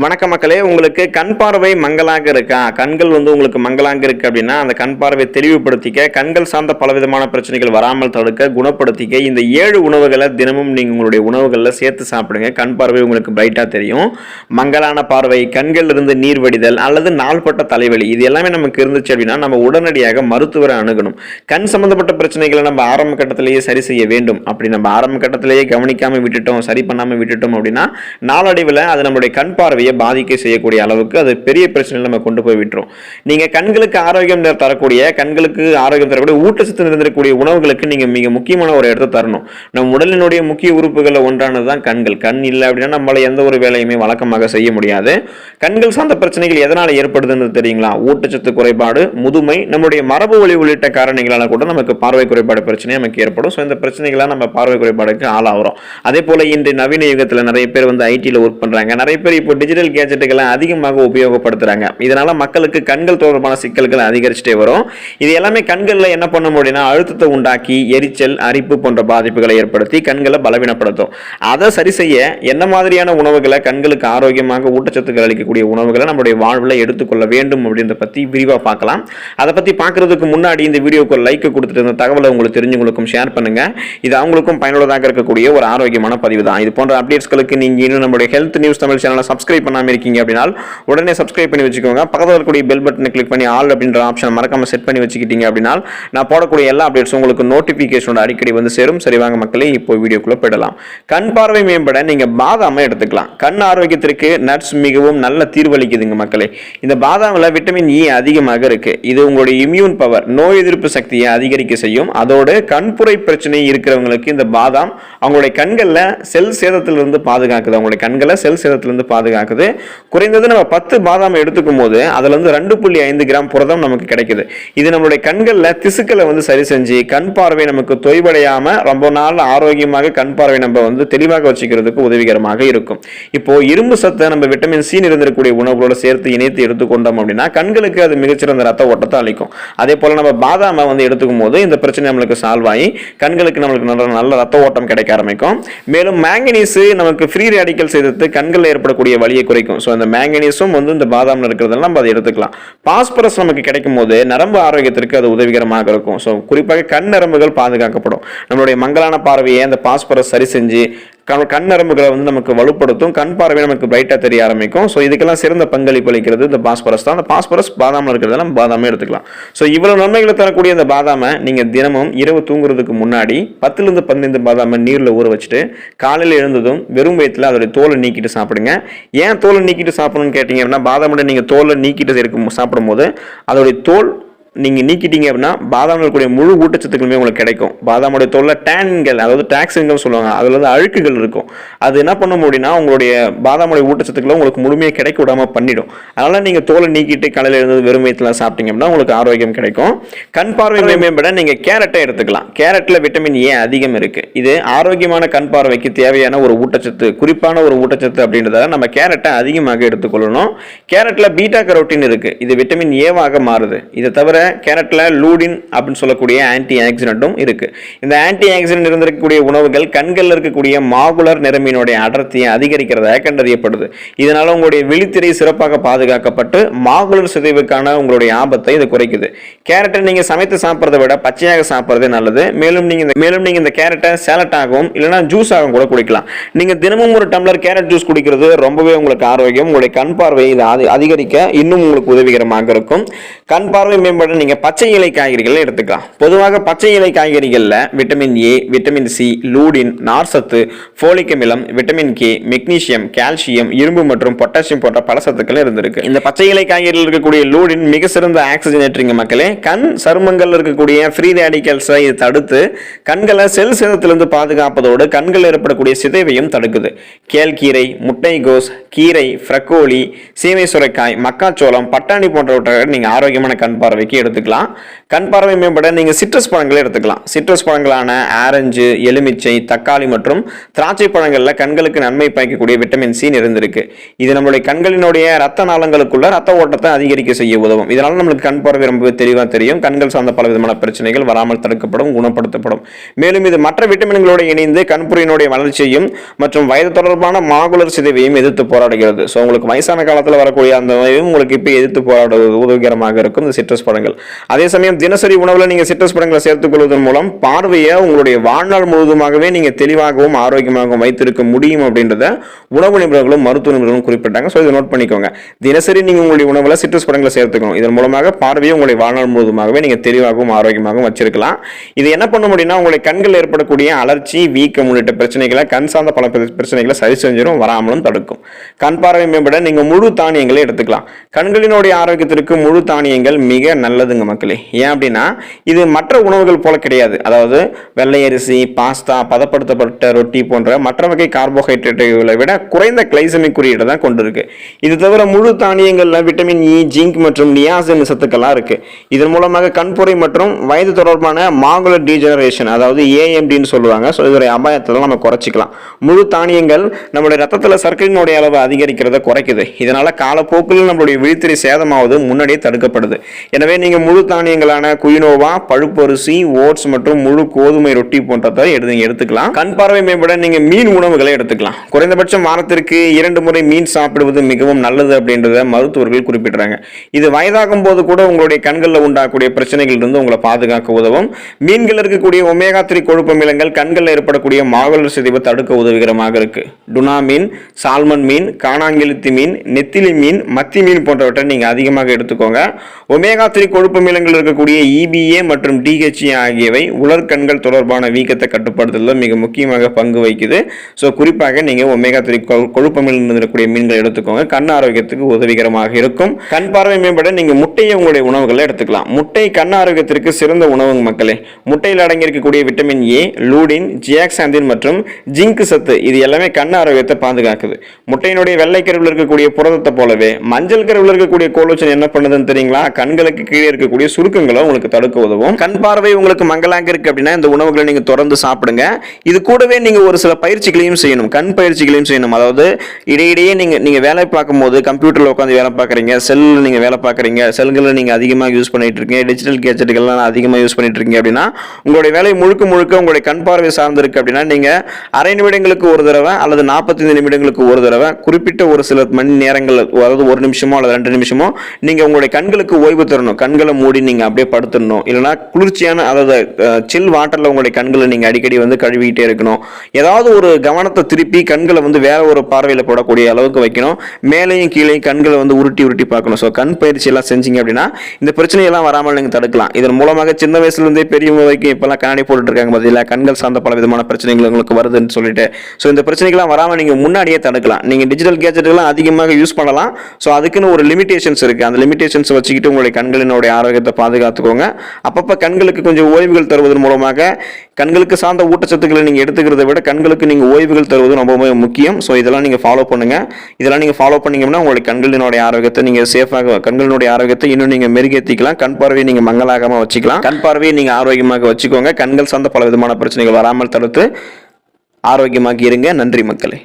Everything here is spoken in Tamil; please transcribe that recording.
வணக்க மக்களே, உங்களுக்கு கண் பார்வை மங்கலாக இருக்கா? கண்கள் உங்களுக்கு மங்கலாக இருக்கு அப்படின்னா அந்த கண் பார்வை தெளிவுபடுத்திக்க, கண்கள் சார்ந்த பலவிதமான பிரச்சனைகள் வராமல் தடுக்க, குணப்படுத்திக்க இந்த 7 உணவுகளை தினமும் நீங்க உங்களுடைய உணவுகளில் சேர்த்து சாப்பிடுங்க. கண் பார்வை உங்களுக்கு பிரைட்டா தெரியும். மங்கலான பார்வை, கண்கள் இருந்து நீர் வடிதல் அல்லது நாள்பட்ட தலைவலி, இது எல்லாமே நமக்கு இருந்துச்சு அப்படின்னா நம்ம உடனடியாக மருத்துவரை அணுகணும். கண் சம்பந்தப்பட்ட பிரச்சனைகளை நம்ம ஆரம்ப கட்டத்திலேயே சரி செய்ய வேண்டும். அப்படி நம்ம ஆரம்ப கட்டத்திலேயே கவனிக்காம விட்டுட்டோம், சரி பண்ணாம விட்டுட்டோம் அப்படின்னா நாளடைவில் அது நம்மளுடைய கண் பார்வை பாதிக்க செய்யக்கூடிய அளவுக்கு அது பெரிய பிரச்சனை நம்ம கொண்டு போய் விட்டுரும். நீங்க கண்களுக்கு ஆரோக்கியம் தரக்கூடிய, கண்களுக்கு ஆரோக்கியம் தரக்கூடிய ஊட்டச்சத்து நிறைந்திருக்கக்கூடிய உணவுகளுக்கு நீங்க மிக முக்கியமான ஒரு இடத்தை தரணும். நம் உடலினுடைய முக்கிய உறுப்புகள் ஒன்றானதுதான் கண்கள். கண் இல்லை அப்படின்னா நம்மளால எந்த ஒரு வேலையுமே வழக்கமாக செய்ய முடியாது. கண்கள் சார்ந்த பிரச்சனைகள் எதனால ஏற்படுதுன்னு தெரியுங்களா? ஊட்டச்சத்து குறைபாடு, முதுமை, நம்முடைய மரபு வழி உள்ளிட்ட காரணங்களால கூட நமக்கு பார்வை குறைபாடு பிரச்சனை நமக்கு ஏற்படும். இந்த பிரச்சனைகளாக நம்ம பார்வை குறைபாடுக்கு ஆளாகிறோம். அதே போல இன்று நவீன யுகத்தில் நிறைய பேர் ஐடியில் ஒர்க் பண்றாங்க. நிறைய பேர் இப்போ டிஜிட்டல் கேஜெட்டுகளை அதிகமாக உபயோகப்படுத்துறாங்க. இதனால மக்களுக்கு கண்கள் தொடர்பான சிக்கல்கள் அதிகரிச்சுட்டே வரும். இது எல்லாமே கண்களில் என்ன பண்ண முடியும்னா அழுத்தத்தை உண்டாக்கி எரிச்சல், அரிப்பு போன்ற பாதிப்புகளை ஏற்படுத்தி கண்களை பலவீனப்படுத்தும். அதை சரி செய்ய என்ன மாதிரியான உணவுகளை, கண்களுக்கு ஆரோக்கியமாக ஊட்டச்சத்துக்கள் அளிக்கக்கூடிய உணவுகளை நம்முடைய வாழ்வில் எடுத்துக்கொள்ள வேண்டும் அப்படின்றத பத்தி விரிவாக பார்க்கலாம். அதை பத்தி பார்க்கறதுக்கு முன்னாடி இந்த வீடியோக்கு லைக் கொடுத்துட்டு இந்த தகவலை உங்களுக்கு தெரிஞ்சவங்களுக்கும் ஷேர் பண்ணுங்க. இது அவங்களுக்கும் பயனுள்ளதாக இருக்கக்கூடிய ஒரு ஆரோக்கியமான பதிவு தான். இது போன்ற அப்டேட்ஸ்களுக்கு நீங்க இன்னும் நம்முடைய ஹெல்த் நியூஸ் தமிழ் சேனலை சப்ஸ்கிரைப் பண்ணாம இருக்கீங்க அப்படின்னா உடனே சப்ஸ்கிரைப் பண்ணி வச்சுக்கோங்க. பக்கத்தில் இருக்கக்கூடிய பெல் பட்டனை கிளிக் பண்ணி ஆல் அப்படின்ற ஆப்ஷன் மறக்காம செட் பண்ணி வச்சுக்கிட்டீங்க அப்படின்னா நான் போடக்கூடிய எல்லா அப்டேட்ஸும் உங்களுக்கு நோட்டிபிகேஷனோட அடிக்கடி சேரும். சரி வாங்க மக்களே, இப்போ வீடியோக்குள்ள போயிடலாம். கண் பார்வை மேம்பட நீங்க பாதாமை எடுத்துக்கலாம். கண் ஆரோக்கியத்திற்கு நட்ஸ் மிகவும் நல்ல தீர்வளிக்குதுங்க மக்களே. இந்த பாதாமில் விட்டமின் இ அதிகமாக இருக்கு. இது உங்களுடைய இம்யூன் பவர், நோய் எதிர்ப்பு சக்தியை அதிகரிக்க செய்யும். அதோடு கண்புரை பிரச்சனை இருக்கிறவங்களுக்கு இந்த பாதாம் அவங்களுடைய கண்களில் செல் சேதத்திலிருந்து பாதுகாக்குது. அவங்களுடைய கண்களை செல் சேதத்திலிருந்து பாதுகாக்குது. குறைந்தது நம்ம 10 பாதாம் எடுத்துக்கும் போது அதுல 2.5 கிராம் புரதம் நமக்கு கிடைக்குது. இது நம்மளுடைய கண்கள்ல திசுக்களை சரி செஞ்சு கண் பார்வை நமக்கு தொய்வடையாம ரொம்ப நாள் ஆரோக்கியமாக கண் பார்வை நம்ம தெளிவாக வச்சுக்கிறதுக்கு உதவிகரமாக இருக்கும். இப்போ இரும்பு சத்தை நம்ம விட்டமின் சி நிறைந்திருக்கக்கூடிய உணவுகளோட சேர்த்து இணைத்து எடுத்துக்கொண்டோம் அப்படின்னா கண்களுக்கு அது மிகச்சிறந்த ரத்த ஓட்டத்தை அளிக்கும். அதே போல நம்ம பாதாமை எடுத்துக்கும் போது இந்த பிரச்சனை நம்மளுக்கு சால்வ் ஆகி கண்களுக்கு நம்மளுக்கு நல்ல ரத்த ஓட்டம் கிடைக்க ஆரம்பிக்கும். மேலும் மேங்கனீஸ் நமக்கு ஃப்ரீ ரேடிக்கல்ஸ் எதிர்த்து கண்களில் ஏற்படக்கூடிய வலியை குறைக்கும். இந்த மேங்கனீஸும் இந்த பாதாம்ல இருக்கிறதெல்லாம் நம்ம அதை எடுத்துக்கலாம். பாஸ்பரஸ் நமக்கு கிடைக்கும் போது நரம்பு ஆரோக்கியத்திற்கு அது உதவிகரமாக இருக்கும். குறிப்பாக கண் நரம்புகள் பாதுகாக்கப்படும். நம்மளுடைய மங்கலான பார்வையை அந்த பாஸ்பரஸ் சரி செஞ்சு கண் நரம்புகளை நமக்கு வலுப்படுத்தும். கண் பார்வை நமக்கு பிரைட்டா தெரிய ஆரம்பிக்கும். இதுக்கெல்லாம் சிறந்த பங்களிப்பு அளிக்கிறது இந்த பாஸ்பரஸ் தான். அந்த பாஸ்பரஸ் பாதாமில் இருக்கிறதெல்லாம் பாதாமே எடுத்துக்கலாம். இவ்வளவு நன்மைகளை தரக்கூடிய இந்த பாதாமை நீங்க தினமும் இரவு தூங்குறதுக்கு முன்னாடி 10 to 15 பாதாமை நீர்ல ஊற வச்சுட்டு காலையில் எழுந்ததும் வெறும் வயிற்றுல அதோட தோலை நீக்கிட்டு சாப்பிடுங்க. ஏன் தோலை நீக்கிட்டு சாப்பிடணும்னு கேட்டீங்க அப்படின்னா பாதாமோட நீங்க தோலை நீக்கிட்டு சாப்பிடும் போது அதோடைய தோல் நீங்க நீக்கிட்டீங்க அப்படின்னா பாதாமில் கூடிய முழு ஊட்டச்சத்துக்களுமே உங்களுக்கு கிடைக்கும். பாதாமுடைய தோல்ல டேன்கள், அதாவது டாக்ஸின்கள் சொல்லுவாங்க, அதுல அழுக்குகள் இருக்கும். அது என்ன பண்ண முடியும்னா உங்களுடைய பாதாமுடைய ஊட்டச்சத்துக்களை உங்களுக்கு முழுமையாக கிடைக்க விடாம பண்ணிடும். அதனால நீங்க தோலை நீக்கிட்டு காலையில் இருந்து வெறும் வயிற்றுல சாப்பிட்டீங்க அப்படின்னா உங்களுக்கு ஆரோக்கியம் கிடைக்கும். கண் பார்வை மேம்பட நீங்க கேரட்டை எடுத்துக்கலாம். கேரட்ல விட்டமின் ஏ அதிகம் இருக்கு. இது ஆரோக்கியமான கண் பார்வைக்கு தேவையான ஒரு ஊட்டச்சத்து, குறிப்பான ஒரு ஊட்டச்சத்து அப்படின்றதால நம்ம கேரட்டை அதிகமாக எடுத்துக்கொள்ளணும். கேரட்ல பீட்டா கரோட்டின் இருக்கு. இது விட்டமின் ஏவாக மாறுது. இதை தவிர கேரட்ல லூடின் அப்படின்னு சொல்லக்கூடிய ஆன்டி ஆக்சிடென்ட்டும் இருக்கு. இந்த ஆன்டி ஆக்சிடென்ட் இருந்திருக்கக்கூடிய உணவுகள் கண்கள்ல இருக்கக்கூடிய மாகுலர் நிறமியினுடைய அடர்த்தியை அதிகரிக்கிறதாக கண்டறியப்படுது. இதனால உங்களுடைய விழித்திரை சிறப்பாக பாதுகாக்கப்பட்டு மாகுலர் சிதைவுக்கான உங்களுடைய ஆபத்தை இது குறைக்குது. கேரட்டை நீங்க சமைத்து சாப்பிட்றதை விட பச்சையாக சாப்பிட்றதே நல்லது. மேலும் நீங்க இந்த கேரட்டை சேலட்டாகவும் இல்லைன்னா ஜூஸ் ஆகவும் கூட குடிக்கலாம். நீங்க தினமும் ஒரு டம்ளர் கேரட் ஜூஸ் குடிக்கிறது ரொம்பவே உங்களுக்கு ஆரோக்கியம். உங்களுடைய கண் பார்வை அதிகரிக்க இன்னும் உங்களுக்கு உதவிகரமாக இருக்கும். கண் பார்வை மேம்பட நீங்க பச்சை இலை காய்கறிகளை எடுத்துக்கலாம். பொதுவாக பச்சை இலை காய்கறிகள்ல vitamin A, vitamin C, lutein, நார்சத்து, ஃபோலிக் அமிலம், விட்டமின் கே, மெக்னீசியம், கால்சியம், இரும்பு மற்றும் பொட்டாசியம் போன்ற பல சத்துக்கள் இருந்திருக்கு. இந்த பச்சை இலை காய்கறியில் இருக்கக்கூடிய லூடின் மிக சிறந்த ஆக்சிஜனேட்டரிங் மக்களே. கண் சருமங்கள் இருக்கக்கூடிய ஃப்ரீ ரேடிக்கல்ஸை இது தடுத்து கண்களை செல் சேதத்திலிருந்து பாதுகாப்பதோடு கண்கள் ஏற்படக்கூடிய சிதைவையும் தடுக்குது. கேழ்கீரை, முட்டைகோஸ், கீரை, ஃப்ரக்கோலி, சீமை சுரைக்காய், மக்காச்சோளம், பட்டாணி போன்றவற்றை நீங்க ஆரோக்கியமான கண் பார்வைக்கு எடுத்துக்கலாம். கண் பார்வை மேம்பட நீங்கள் சிட்ரஸ் பழங்களை எடுத்துக்கலாம். சிட்ரஸ் பழங்களான ஆரஞ்சு, எலுமிச்சை, தக்காளி மற்றும் திராட்சை பழங்களில் கண்களுக்கு நன்மை பயக்கக்கூடிய விட்டமின் சி நிறைந்திருக்கு. இது நம்மளுடைய கண்களினுடைய ரத்த நாளங்களுக்குள்ள ரத்த ஓட்டத்தை அதிகரிக்க செய்ய உதவும். இதனால நம்மளுக்கு கண் பார்வை ரொம்பவே தெளிவாக தெரியும். கண்கள் சார்ந்த பல விதமான பிரச்சனைகள் வராமல் தடுக்கப்படும், குணப்படுத்தப்படும். மேலும் இது மற்ற விட்டமின்களோடு இணைந்து கண்புரையினுடைய வளர்ச்சியையும் மற்றும் வயது தொடர்பான மாகுலர் சிதைவையும் எதிர்த்து போராடுகிறது. ஸோ உங்களுக்கு வயசான காலத்தில் வரக்கூடிய அந்த நோயும் உங்களுக்கு இப்போ எதிர்த்து போராடுவது உதவிகரமாக இருக்கும் இந்த சிட்ரஸ் பழங்கள். அதே சமயம் தினசரி உணவில் நீங்கள் சிட்ரஸ் பழங்களை சேர்த்துக் கொள்வதன் மூலம் பார்வையை உங்களுடைய வாழ்நாள் முழுவதுமாகவே நீங்கள் தெளிவாகவும் ஆரோக்கியமாகவும் வைத்திருக்க முடியும் அப்படின்றத உணவு நிபுணர்களும் மருத்துவ நிபுணர்களும் குறிப்பிட்டாங்க. ஸோ இதை நோட் பண்ணிக்கோங்க. தினசரி நீங்கள் உங்களுடைய உணவில் சிட்ரஸ் பழங்களை சேர்த்துக்கணும். இதன் மூலமாக பார்வையை உங்களுடைய வாழ்நாள் முழுவதுமாகவே நீங்கள் தெளிவாகவும் ஆரோக்கியமாகவும் வச்சிருக்கலாம். இது என்ன பண்ண முடியும்னா உங்களுடைய கண்கள் ஏற்படக்கூடிய அலர்ச்சி, வீக்கம் உள்ளிட்ட பிரச்சனைகளை, கண் சார்ந்த பல பிரச்சனைகளை சரி செஞ்சிடும், வராமலும் தடுக்கும். கண் பார்வை மேம்பட நீங்கள் முழு தானியங்களை எடுத்துக்கலாம். கண்களினுடைய ஆரோக்கியத்திற்கு முழு தானியங்கள் மிக நல்லதுங்க மக்களே. ஏன் அப்படின்னா இது மற்ற உணவுகள் போல கிடையாது. அதாவது வெள்ளை அரிசி, பாஸ்தா, பதப்படுத்தப்பட்ட ரொட்டி போன்ற மற்ற வகை கார்போஹைட்ரேட்டுகளை விட குறைந்த கிளைசமிக் குறியீடு தான் கொண்டிருக்கு. இது தவிர முழு தானியங்கள்ல விட்டமின் இ, ஜிங்க் மற்றும் நியாசின் சத்துக்கள்லாம் இருக்கு. இதன் மூலமாக கண்புரை மற்றும் வயது தொடர்பான மாகுலர் டீஜெனரேஷன், அதாவது ஏஎம்டின்னு சொல்லுவாங்க. ஸோ இதோடைய அபாயத்தை நம்ம குறைச்சிக்கலாம். முழு தானியங்கள் நம்மளுடைய ரத்தத்தில் சர்க்கரையினுடைய அளவு அதிகரிக்கிறத குறைக்குது. இதனால காலப்போக்கில் நம்மளுடைய விழித்திரை சேதமாவது முன்னாடியே தடுக்கப்படுது. எனவே நீங்க முழு தானியங்களான குயினோவா, பழுப்பரிசி, ஓட்ஸ் மற்றும் முழு கோதுமை ரொட்டி போன்றதை எடுத்துக்கலாம். கண் பார்வை மேம்பட நீங்க மீன் உணவுகளை எடுத்துக்கலாம். குறைந்தபட்சம் வாரத்திற்கு 2 முறை மீன் சாப்பிடுவது மிகவும் நல்லது அப்படின்றத மருத்துவர்கள் குறிப்பிடுறாங்க. இது வயதாகும் போது கூட உங்களுடைய கண்களில் உண்டாகக்கூடிய பிரச்சனைகள் இருந்து உங்களை பாதுகாக்க உதவும். மீன்கள் இருக்கக்கூடிய ஒமேகா 3 கொழுப்பு அமிலங்கள் கண்களில் ஏற்படக்கூடிய மாகுலர் சிதைவை தடுக்க உதவிகரமாக இருக்கு. டுனா மீன், சால்மன் மீன், காணாங்கெழுத்தி மீன், நெத்திலி மீன், மத்தி மீன் போன்றவற்றை நீங்க அதிகமாக எடுத்துக்கோங்க. ஒமேகா 3 கொழுப்பு அமிலங்கள் இருக்கக்கூடிய EBA மற்றும் DHA ஆகியவை உலர்கண்கள் தொடர்பான வீக்கத்தை கட்டுப்படுத்துவதில் மிக முக்கியமாக பங்கு வகிக்குது. ஸோ குறிப்பாக நீங்க ஒமேகா 3 கொழுப்பு அமிலங்கள் இருக்கக்கூடிய மீன்களை எடுத்துக்கோங்க. கண் ஆரோக்கியத்துக்கு உதவிகரமாக இருக்கும். கண் பார்வை மேம்பட நீங்க முட்டையை உங்களுடைய உணவுகளை எடுத்துக்கலாம். முட்டை கண் ஆரோக்கியத்திற்கு சிறந்த உணவு மக்களே. முட்டையில் அடங்கி இருக்கக்கூடிய விட்டமின் ஏ, லூடின், ஜியாக்சாந்தின் மற்றும் ஜிங்க் சத்து இது எல்லாமே கண் ஆரோக்கியத்தை பாதுகாக்குது. முட்டையினுடைய வெள்ளை கருவில் இருக்கக்கூடிய புரதத்தை போலவே மஞ்சள் கருவில் இருக்கக்கூடிய கோலோச்சன் என்ன பண்ணுதுன்னு தெரியுங்களா? கண்களுக்கு கீழே இருக்கக்கூடிய சுருக்கங்களை உங்களுக்கு தடுக்க உதவும். கண் பார்வை உங்களுக்கு மங்கலாக இருக்கு அப்படின்னா இந்த உணவுகளை நீங்க தொடர்ந்து சாப்பிடுங்க. இது கூடவே நீங்க ஒரு சில பயிற்சிகளையும் செய்யணும், கண் பயிற்சிகளையும் செய்யணும். அதாவது இடையிடையே நீங்க வேலை பார்க்கும் போது கம்ப்யூட்டர்ல உட்காந்து வேலை பார்க்குறீங்க, செல்லில் நீங்க வேலை பார்க்குறீங்க, செல்களை நீங்க அதிகமாக யூஸ் பண்ணிட்டு இருக்கீங்க, டிஜிட்டல் கேஜெட்டுகள்லாம் அதிகமாக யூஸ் பண்ணிட்டு இருக்கீங்க அப்படின்னா உங்களுடைய வேலை முழுக்க உங்களுடைய கண் பார்வை சார்ந்திருக்கு அப்படின்னா நீங்க அரை நிமிடங்களுக்கு ஒரு தடவை அல்லது 45 நிமிடங்களுக்கு ஒரு தடவை குறிப்பிட்ட ஒரு சில மணி நேரங்கள், அதாவது 1 நிமிஷமோ அல்லது 2 நிமிஷமோ நீங்க உங்களுடைய கண்களுக்கு ஓய்வு தரணும். கண்களை மூடி நீங்க அப்படியே படுத்துடணும். இல்லைன்னா குளிர்ச்சியான, அதாவது சில் வாட்டர்ல உங்களுடைய கண்களை நீங்க அடிக்கடி கழுவிக்கிட்டே இருக்கணும். ஏதாவது ஒரு கவனத்தை திருப்பி கண்களை வேற ஒரு பார்வையில போடக்கூடிய அளவுக்கு வைக்கணும். மேலையும் கீழே கண்களை உருட்டி பார்க்கணும். ஸோ கண் பயிற்சி எல்லாம் செஞ்சீங்க அப்படின்னா இந்த பிரச்சனையெல்லாம் வராமல் நீங்க தடுக்கலாம். இதன் மூலமாக சின்ன வயசுல இருந்தே பெரியவங்க வரைக்கும் இப்பெல்லாம் கண்ணாடி போட்டுட்டு இருக்காங்க பதிலா, கண்கள் சார்ந்த பல விதமான பிரச்சனைகள் உங்களுக்கு வருதுன்னு சொல்லிட்டு. ஸோ இந்த பிரச்சனைகள்லாம் வராமல் நீங்க முன்னாடியே தடுக்கலாம். நீங்க டிஜிட்டல் கேஜெட்டுகள்லாம் அதிகமாக யூஸ் பண்ணலாம். ஸோ அதுக்குன்னு ஒரு லிமிடேஷன்ஸ் இருக்கு. அந்த லிமிடேஷன்ஸ் வச்சுக்கிட்டு உங்களுடைய கண்களினுடைய ஆரோக்கியத்தை பாதுகாத்துக்கோங்க. அப்பப்ப கண்களுக்கு கொஞ்சம் ஓய்வுகள் தருவதன் மூலமாக கண்களுக்கு சார்ந்த ஊட்டச்சத்துக்களை நீங்க எடுத்துக்கிறத விட கண்களுக்கு நீங்க ஓய்வுகள் தருவது ரொம்பவே முக்கியம். ஸோ இதெல்லாம் நீங்க ஃபாலோ பண்ணுங்க. இதெல்லாம் நீங்க ஃபாலோ பண்ணீங்கன்னா உங்களுடைய கண்களினுடைய ஆரோக்கியத்தை நீங்க சேஃபாக, கண்களினுடைய ஆரோக்கியத்தை இன்னும் நீங்க மெருகேற்றிக்கலாம். கண் பார்வையை நீங்க மங்கலாகாம வச்சுக்கலாம். கண் பார்வையை நீங்க ஆரோக்கியமாக வச்சுக்கோங்க. கண்கள் சார்ந்த பல விதமான பிரச்சனைகள் வராமல் தடுத்து ஆரோக்கியமாக இருங்க. நன்றி மக்களே.